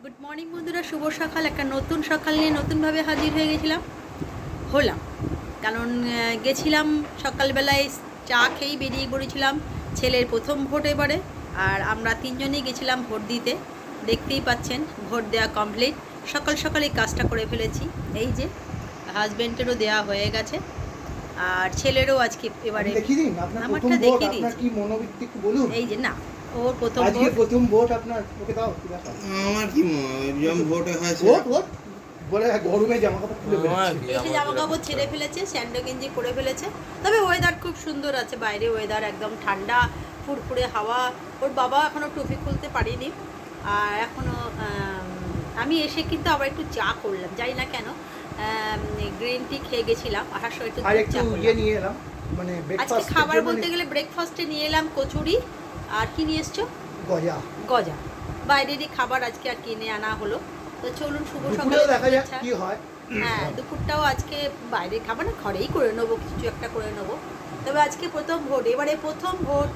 Good morning বন্ধুরা, শুভ সকাল। একটা নতুন সকাল নিয়ে নতুনভাবে হাজির হয়ে হলাম কারণ গেছিলাম সকালবেলায় চা খেয়েই বেরিয়ে পড়েছিলাম। ছেলের প্রথম ভোট এবারে, আর আমরা তিনজনেই গেছিলাম ভোট দিতে। দেখতেই পাচ্ছেন ভোট দেওয়া কমপ্লিট। সকাল সকালে কাজটা করে ফেলেছি। এই যে হাজব্যান্ডেরও দেওয়া হয়ে গেছে, আর ছেলেরও আজকে এবারে আমারটা দেখিয়ে দিয়েছি। এই যে না, ওর প্রথম ভোট। প্রথম ভোট আপনার, ওকে দাও কি ব্যাপার? আমার কি জম ভোট হয়েছে ভোট বলে গরমে জামা কাপড় খুলে ফেলেছে। এসে জামা কাপড় ছেড়ে ফেলেছে, স্যান্ডো গেঞ্জি পরে ফেলেছে। তবে ওয়েদার খুব সুন্দর আছে, বাইরে ওয়েদার একদম ঠান্ডা, ফুরফুরে হাওয়া। ওর বাবা এখনও টুপি খুলতে পারিনি। আর এখনও আমি এসে কিন্তু আবার একটু চা করলাম, জানি না কেন। গ্রিন টি খেয়ে গেছিলাম, আসার সময় একটু আর একটু ইয়ে নিয়ে এলাম, মানে আজকে ব্রেকফাস্ট খাবার বলতে গেলে ব্রেকফাস্টে নিয়ে এলাম কচুরি। আর কি নিয়ে এসছো? গজা। গজা। বাইরেরই খাবার আজকে আর কিনে আনা হলো। তো চলুন শুভ দুপুরেও সকালে দেখা যাক কি হয়। হ্যাঁ, দুপুরটাও আজকে বাইরে খাবার না, ঘরেই করে নেবো, কিছু একটা করে নেবো। তবে আজকে প্রথম ভোট, এবারে প্রথম ভোট।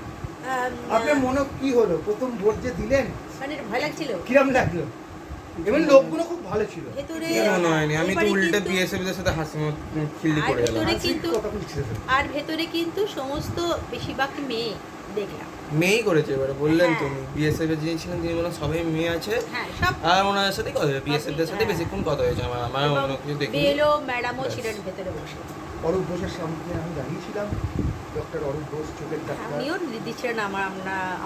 আপনার মনে কি হলো প্রথম ভোট যে দিলেন? মানে ভয় লাগছিল। কিরম লাগলো? এবং লোকগুলো খুব ভালো ছিল। ভেতরে মনে হয়নি, আমি তো এবারে উল্টে কিন্তু- বিএসএফ এর সাথে হাসি খিল্লি করে এলাম। ভেতরে কিন্তু- কথা বলছিলেন। আর ভেতরে কিন্তু সমস্ত বেশিরভাগ মেয়ে দেখলাম। মেয়েই করেছে এবারে, বললেন হ্যাঁ। তুমি বিএসএফ এর যিনি ছিলেন তিনি বললেন সবাই মেয়ে আছে। হ্যাঁ, সব। আর ওনার সাথে কথা হয়েছে, বিএসএফ দের সাথে হ্যাঁ। বেশিক্ষণ কথা হয়েছে আমার আমার এবং অন্য কিছু দেখিনি। বেলো ম্যাডামও ব্যাস। ছিলেন ভেতরে বসে। অরূপ ঘোষের সামনে আমি দাঁড়িয়েছিলাম, ডক্টর অরূপ ঘোষ, চোখের ডাক্তার। উনিও দিচ্ছিলেন,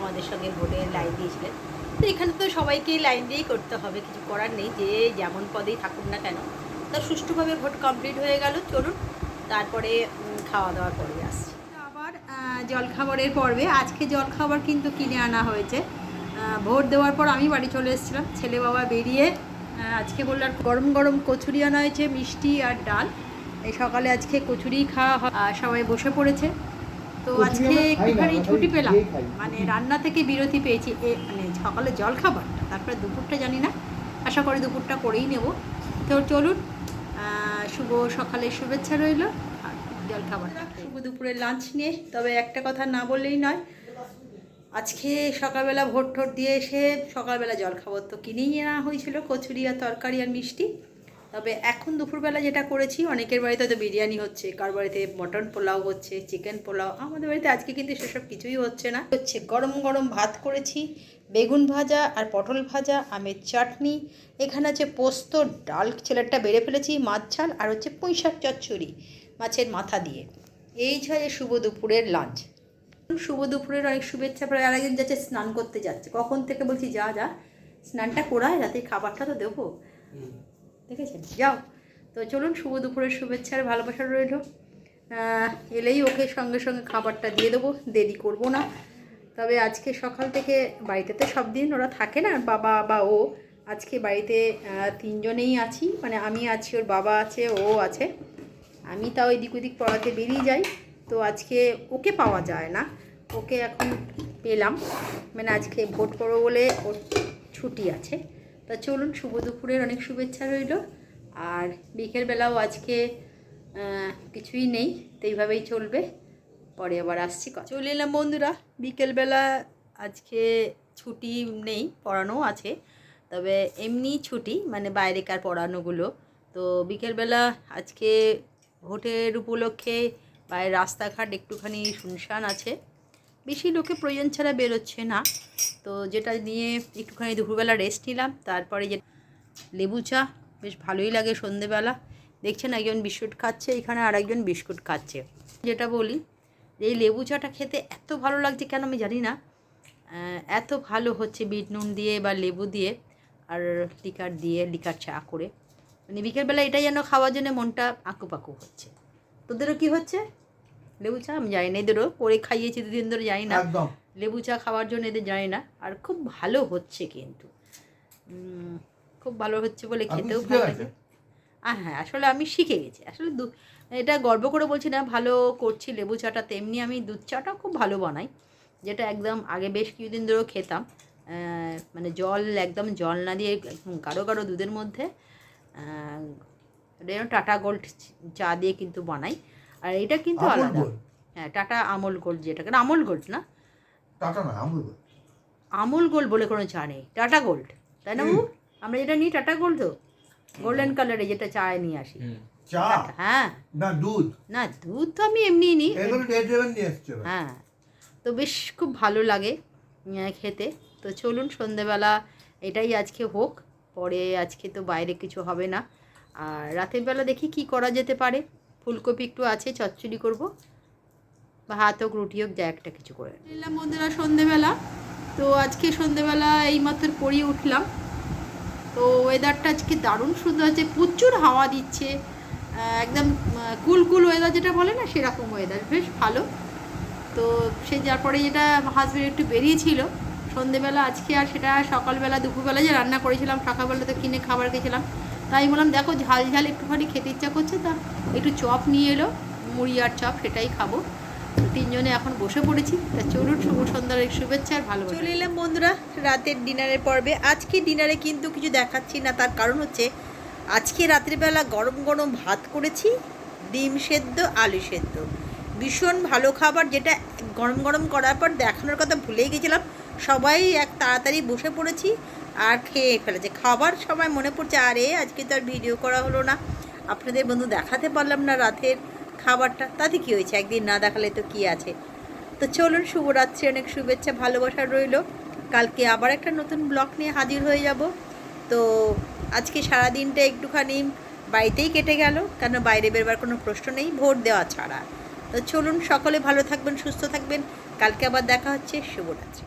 আমাদের সঙ্গে ভোটে লাইন দিয়েছিলেন। তো এখানে তো সবাইকেই লাইন দিয়েই করতে হবে, কিছু করার নেই, যে যেমন পদেই থাকুন না কেন। তা সুষ্ঠুভাবে ভোট কমপ্লিট হয়ে গেল। চলুন তারপরে খাওয়া দাওয়ার পর্বে আসছি। আবার জলখাবারের পর্বে। আজকে জলখাবার কিন্তু কিনে আনা হয়েছে। ভোট দেওয়ার পর আমি বাড়ি চলে এসেছিলাম, ছেলে বাবা বেরিয়ে আজকে বললাম গরম গরম কচুরি আনা হয়েছে, মিষ্টি আর ডাল। এই সকালে আজকে কচুরি খাওয়া হয়, সবাই বসে পড়েছে। তো আজকে একটুখানি ছুটি পেলাম, মানে রান্না থেকে বিরতি পেয়েছি, মানে সকালে জল খাবারটা, তারপরে দুপুরটা জানি না, আশা করি দুপুরটা করেই নেব। তো চলুন, শুভ সকালের শুভেচ্ছা রইল। আর জল খাবারটা শুভ দুপুরের লাঞ্চ নিয়ে। তবে একটা কথা না বললেই নয়, আজকে সকালবেলা ভোট ঠোট দিয়ে এসে সকালবেলা জলখাবার তো কিনেই আনা হয়েছিল, কচুরি আর তরকারি আর মিষ্টি। তবে এখন দুপুরবেলা যেটা করেছি, অনেকের বাড়িতে তো বিরিয়ানি হচ্ছে, কার বাড়িতে মটন পোলাও হচ্ছে, চিকেন পোলাও। আমাদের বাড়িতে আজকে কিন্তু সেসব কিছুই হচ্ছে না, হচ্ছে গরম গরম ভাত করেছি, বেগুন ভাজা আর পটল ভাজা, আমের চাটনি, এখানে আছে পোস্ত, ডাল ছেলেরটা বেড়ে ফেলেছি, মাছ ঝাল, আর হচ্ছে পুঁই শাক চচ্চড়ি মাছের মাথা দিয়ে। এই ছয় শুভ দুপুরের লাঞ্চ। শুভ দুপুরের অনেক শুভেচ্ছা। প্রায় আরেকজন যাচ্ছে স্নান করতে যাচ্ছে, কখন থেকে বলছি যা যা স্নানটা করায়, রাতে খাবারটা তো দেবো, দেখেছেন, যাও। তো চলুন, শুভ দুপুরের শুভেচ্ছার ভালোবাসা রইল। এলেই ওকে সঙ্গে সঙ্গে খাবারটা দিয়ে দেবো, দেরি করব না। তবে আজকে সকাল থেকে বাড়িতে তো সব দিন ওরা থাকে না, বাবা বা ও। আজকে বাড়িতে তিনজনেই আছি, মানে আমি আছি, ওর বাবা আছে, ও আছে। আমি তাও এদিক ওদিক পড়াতে বেরিয়ে যাই। তো আজকে ওকে পাওয়া যায় না, ওকে এখন পেলাম, মানে আজকে ভোট করবো বলে ওর ছুটি আছে। তা চলুন, শুভ দুপুরের অনেক শুভেচ্ছা রইল। আর বিকেলবেলাও আজকে কিছুই নেই, তো এইভাবেই চলবে, পরে আবার আসছি। চলে এলাম বন্ধুরা বিকেলবেলা। আজকে ছুটি নেই, পড়ানো আছে, তবে এমনি ছুটি, মানে বাইরেকার পড়ানোগুলো। তো বিকেলবেলা আজকে ভোটের উপলক্ষে বাইরে রাস্তাঘাট একটুখানি শুনশান আছে, বেশি লোকে প্রয়োজন ছাড়া বেরোচ্ছে না। তো যেটা নিয়ে একটুখানি দুপুরবেলা রেস্ট নিলাম। তারপরে যে লেবু চা বেশ ভালোই লাগে সন্ধেবেলা। দেখছেন একজন বিস্কুট খাচ্ছে, এখানে আর একজন বিস্কুট খাচ্ছে। যেটা বলি, এই লেবু চাটা খেতে এত ভালো লাগছে কেন আমি জানি না, এত ভালো হচ্ছে বিট নুন দিয়ে বা লেবু দিয়ে আর লিকার চা করে, মানে বিকেলবেলা এটাই যেন খাওয়ার জন্য মনটা আঁকুপাকু হচ্ছে। তোদেরও কি হচ্ছে? লেবু চা? আমি জানি না, এদেরও করে খাইয়েছি দুদিন ধরে, জানি না লেবু চা খাওয়ার জন্য এদের, জানি না। আর খুব ভালো হচ্ছে কিন্তু, খুব ভালো হচ্ছে বলে খেতেও ভালো লাগে। হ্যাঁ, আসলে আমি শিখে গেছি, আসলে এটা গর্ব করে বলছি না, ভালো করছি লেবু চাটা। তেমনি আমি দুধ চাটাও খুব ভালো বানাই, যেটা একদম আগে বেশ কিছুদিন ধরেও খেতাম, মানে একদম জল না দিয়ে গাঢ় গাঢ় দুধের মধ্যে টাটা গোল্ড চা দিয়ে কিন্তু বানাই। আর এটা কিন্তু আলাদা। হ্যাঁ, টাটা আমল গোল্ড, যেটা কেন আমল গোল্ড না, টাটা না আমুল। আমুল গোল্ড বলে কোনো চা নেই, টাটা গোল্ড, তাই না বাবু? আমরা যেটা নিই টাটা গোল্ড তো গোল্ডেন কালারে যেটা চায় নিয়ে আসি। চা হ্যাঁ না দুধ, না দুধ তো আমি এমনি নিই। এগুলো রেড লেমন নিয়ে এসছে এবার। হ্যাঁ তো বেশ খুব ভালো লাগে খেতে। তো চলুন সন্ধেবেলা এটাই আজকে হোক, পরে আজকে তো বাইরে কিছু হবে না। আর রাতের বেলা দেখি কি করা যেতে পারে, ফুলকপি একটু আছে, চচ্চড়ি করব, ভাত হোক রুটি হোক, যা একটা কিছু করে নিলাম। বন্ধুরা সন্ধেবেলা তো আজকে সন্ধেবেলা এইমাত্র পড়িয়ে উঠলাম। তো ওয়েদারটা আজকে দারুণ সুন্দর আছে, প্রচুর হাওয়া দিচ্ছে, একদম কুল ওয়েদার যেটা বলে না সেরকম ওয়েদার, বেশ ভালো। তো সে যার পরে যেটা হাজব্যান্ড একটু বেরিয়েছিল সন্ধেবেলা আজকে, আর সেটা সকালবেলা দুপুরবেলা যে রান্না করেছিলাম, সকালবেলা তো কিনে খাবার খেয়েছিলাম, তাই বললাম দেখো ঝাল ঝাল একটুখানি খেতে ইচ্ছা করছে, তা একটু চপ নিয়ে এলো, মুড়ি আর চপ, সেটাই খাবো। তো তিনজনে এখন বসে পড়েছি। তা চলুন শুভ সন্ধ্যার শুভেচ্ছা আর ভালো। চলে এলাম বন্ধুরা রাতের ডিনারের পর্বে। আজকে ডিনারে কিন্তু কিছু দেখাচ্ছি না, তার কারণ হচ্ছে আজকে রাত্রিবেলা গরম গরম ভাত করেছি, ডিম সেদ্ধ আলু সেদ্ধ, ভীষণ ভালো খাবার, যেটা গরম গরম করার পর দেখানোর কথা ভুলেই গেছিলাম। সবাই এক তাড়াতাড়ি বসে পড়েছি আর খেয়ে ফেলেছে। খাবার সময় মনে পড়ছে আরে আজকে তো আর ভিডিও করা হলো না, আপনাদের বন্ধু দেখাতে পারলাম না রাতের খাবারটা, তাতে কী হয়েছে, একদিন না দেখালে তো কী আছে। তো চলুন শুভরাত্রি, অনেক শুভেচ্ছা ভালোবাসা রইল। কালকে আবার একটা নতুন ব্লগ নিয়ে হাজির হয়ে যাব। তো আজকে সারাদিনটা একটুখানি বাড়িতেই কেটে গেল, কেন বাইরে বেরোবার কোনো প্রশ্ন নেই ভোট দেওয়া ছাড়া। তো চলুন সকলে ভালো থাকবেন, সুস্থ থাকবেন, কালকে আবার দেখা হচ্ছে। শুভরাত্রি।